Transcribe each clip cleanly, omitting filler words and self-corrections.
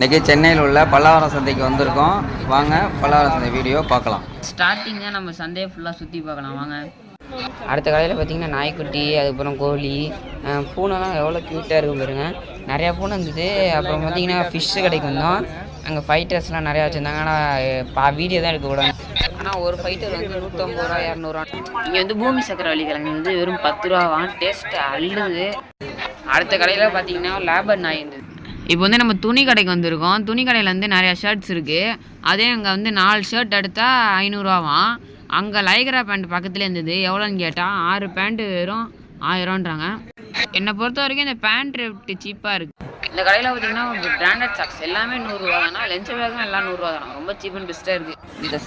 இன்றைக்கி சென்னையில் உள்ள பல்லாவரம் சந்தைக்கு வந்திருக்கோம். வாங்க பல்லாவரம் சந்தை வீடியோ பார்க்கலாம். ஸ்டார்டிங்காக நம்ம சந்தையை ஃபுல்லாக சுற்றி பார்க்கலாம் வாங்க. அடுத்த கடையில் பார்த்திங்கன்னா நாய்க்குட்டி, அதுக்கப்புறம் கோழி, பூனைலாம் எவ்வளோ க்யூட்டாக இருக்கும் பாருங்க. நிறையா பூனை இருந்தது. அப்புறம் பார்த்திங்கன்னா ஃபிஷ்ஷு கடைக்கு வந்தோம். அங்கே ஃபைட்டர்ஸ்லாம் நிறையா வச்சுருந்தாங்க. ஆனால் வீடியோ தான் எடுக்கக்கூடாது. ஆனால் ஒரு ஃபைட்டர் வந்து 150 ரூபா 200 ரூபா. இங்கே வந்து பூமி சக்கரவள்ளி கிழங்கு வந்து வெறும் 10 ரூபாவான். டேஸ்ட்டு அள்ளுது. அடுத்த கடையில் பார்த்திங்கன்னா லேபர் நாய் இருந்தது. இப்போ வந்து நம்ம துணி கடைக்கு வந்திருக்கோம். துணி கடையில் வந்து நிறையா ஷர்ட்ஸ் இருக்குது. அதே அங்கே வந்து 4 ஷர்ட் எடுத்தால் 500 ரூபாவான். அங்கே லைக்ரா பேண்ட் பக்கத்துலேயே இருந்தது. எவ்வளோன்னு கேட்டால் 6 பேண்ட்டு வெறும் 1000ன்றாங்க. என்னை பொறுத்த வரைக்கும் இந்த பேண்ட் ரேட்டு சீப்பாக இருக்குது. இந்த கடையில் பார்த்தீங்கன்னா பிராண்டட் சாக்ஸ் எல்லாமே 100 ரூபா தானா. லென்ச் பேக்கும் எல்லாம் 100 ரூபா தானா. ரொம்ப சீப் அண்ட் பெஸ்ட்டாக இருக்குது. இந்த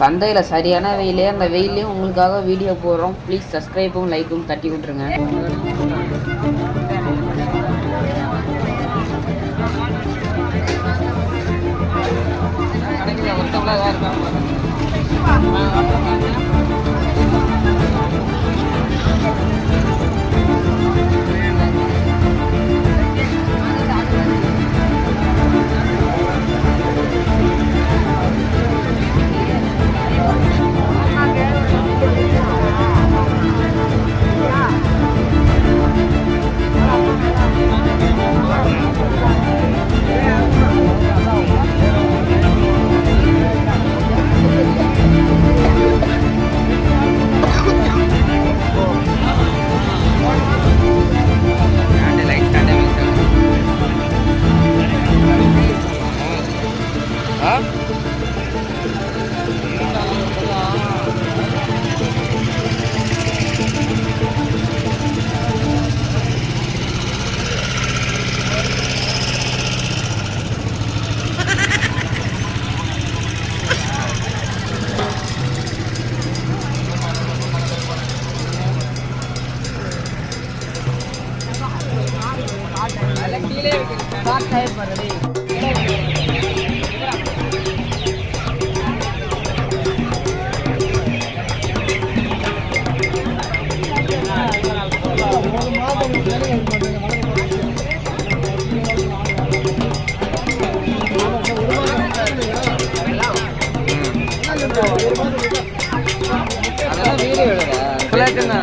சந்தையில் சரியான வெயிலே. அந்த வெயிலையும் உங்களுக்காக வீடியோ போடுறோம். ப்ளீஸ் சப்ஸ்கிரைப்பும் லைக்கும் தட்டி விட்ருங்க. அதெல்லாம் வீடியோ எடுங்க.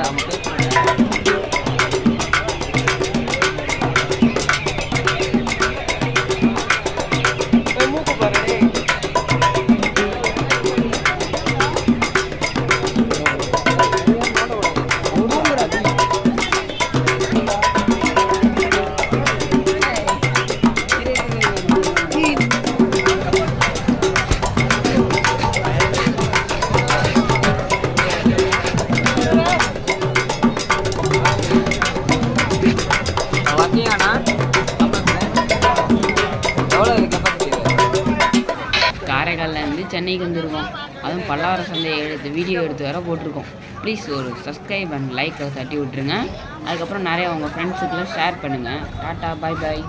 காரைக்கால்லேருந்து சென்னைக்கு வந்துருக்கோம். அதுவும் பல்லாவரம் சந்தையை வீடியோ எடுத்து வர போட்டிருக்கோம். ப்ளீஸ் ஒரு சப்ஸ்கிரைப் அண்ட் லைக் தட்டி விட்டுருங்க. அதுக்கப்புறம் நிறையா உங்கள் ஃப்ரெண்ட்ஸுக்கெல்லாம் ஷேர் பண்ணுங்கள். டாட்டா, பாய் பாய்.